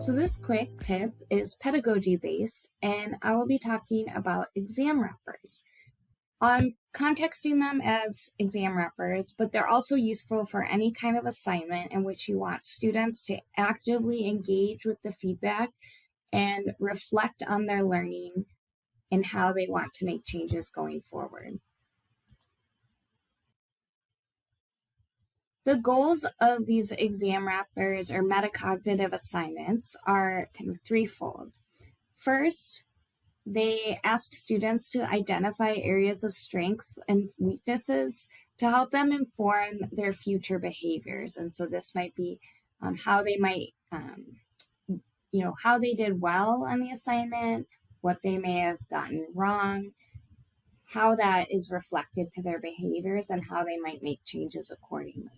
So this quick tip is pedagogy based, and I will be talking about exam wrappers. I'm contexting them as exam wrappers, but they're also useful for any kind of assignment in which you want students to actively engage with the feedback and reflect on their learning and how they want to make changes going forward. The goals of these exam wrappers or metacognitive assignments are kind of threefold. First, they ask students to identify areas of strengths and weaknesses to help them inform their future behaviors. And so this might be how they might, how they did well on the assignment, what they may have gotten wrong, how that is reflected to their behaviors, and how they might make changes accordingly.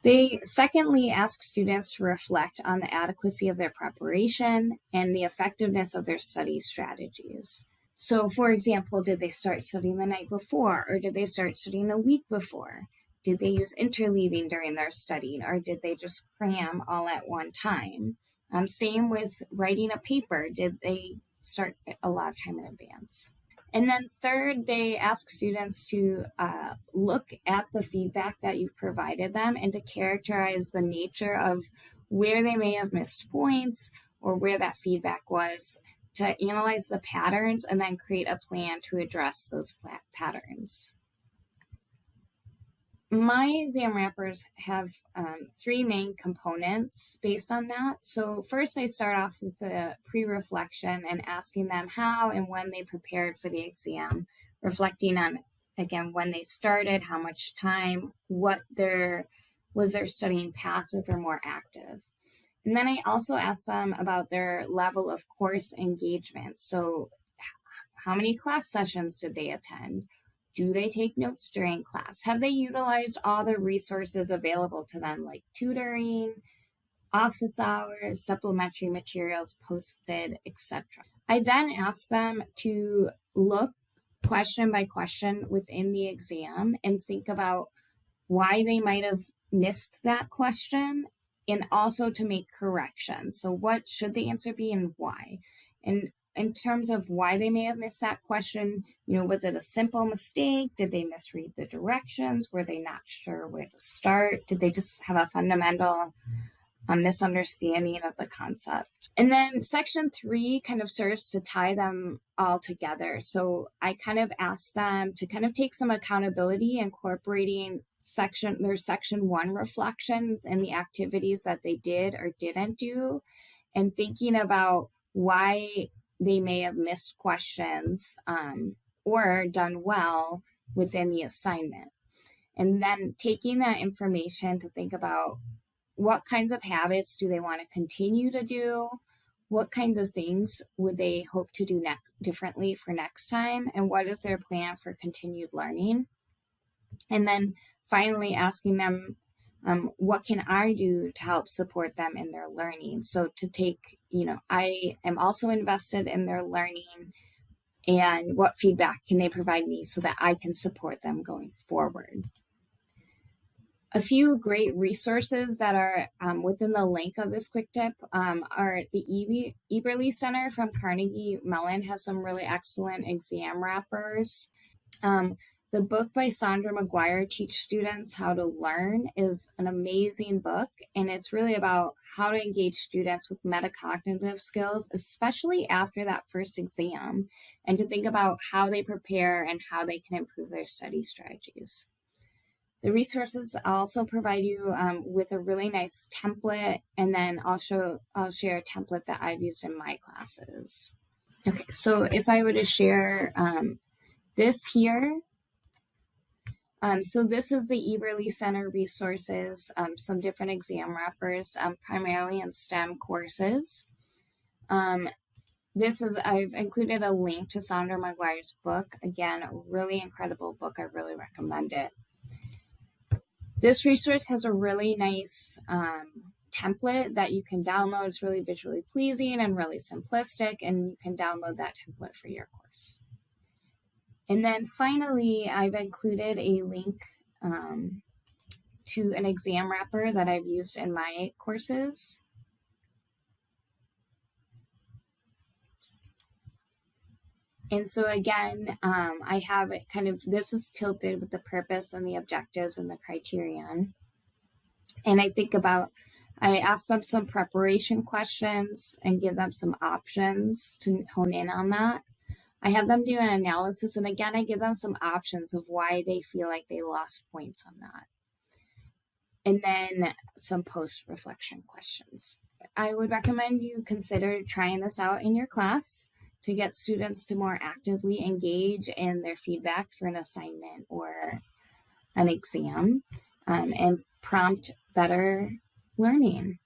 They secondly ask students to reflect on the adequacy of their preparation and the effectiveness of their study strategies. So, for example, did they start studying the night before, or did they start studying a week before? Did they use interleaving during their studying, or did they just cram all at one time? Same with writing a paper. Did they start a lot of time in advance? And then third, they ask students to look at the feedback that you've provided them and to characterize the nature of where they may have missed points or where that feedback was, to analyze the patterns and then create a plan to address those patterns. My exam wrappers have three main components based on that. So first, I start off with a pre-reflection and asking them how and when they prepared for the exam, reflecting on, again, when they started, how much time, was their studying passive or more active. And then I also ask them about their level of course engagement. So how many class sessions did they attend? Do they take notes during class? Have they utilized all the resources available to them, like tutoring, office hours, supplementary materials posted, etc.? I then ask them to look question by question within the exam and think about why they might have missed that question, and also to make corrections. So what should the answer be and why? And in terms of why they may have missed that question, was it a simple mistake? Did they misread the directions? Were they not sure where to start? Did they just have a fundamental misunderstanding of the concept? And then section 3 kind of serves to tie them all together. So I kind of ask them to kind of take some accountability, incorporating their section 1 reflection and the activities that they did or didn't do, and thinking about why they may have missed questions or done well within the assignment. And then taking that information to think about what kinds of habits do they want to continue to do, what kinds of things would they hope to do differently for next time, and what is their plan for continued learning. And then finally asking them, what can I do to help support them in their learning? So to take, I am also invested in their learning, and what feedback can they provide me so that I can support them going forward? A few great resources that are within the link of this quick tip are the Eberly Center from Carnegie Mellon has some really excellent exam wrappers. The book by Sandra McGuire, Teach Students How to Learn, is an amazing book, and it's really about how to engage students with metacognitive skills, especially after that first exam, and to think about how they prepare and how they can improve their study strategies. The resources also provide you with a really nice template, and then I'll share a template that I've used in my classes. Okay, so if I were to share this here, so this is the Eberly Center resources, some different exam wrappers, primarily in STEM courses. I've included a link to Sandra McGuire's book. Again, a really incredible book. I really recommend it. This resource has a really nice template that you can download. It's really visually pleasing and really simplistic, and you can download that template for your course. And then finally, I've included a link to an exam wrapper that I've used in my courses. And so again, I have it kind of, this is tilted with the purpose and the objectives and the criterion. And I ask them some preparation questions and give them some options to hone in on that. I have them do an analysis, and again, I give them some options of why they feel like they lost points on that. And then some post-reflection questions. I would recommend you consider trying this out in your class to get students to more actively engage in their feedback for an assignment or an exam, and prompt better learning.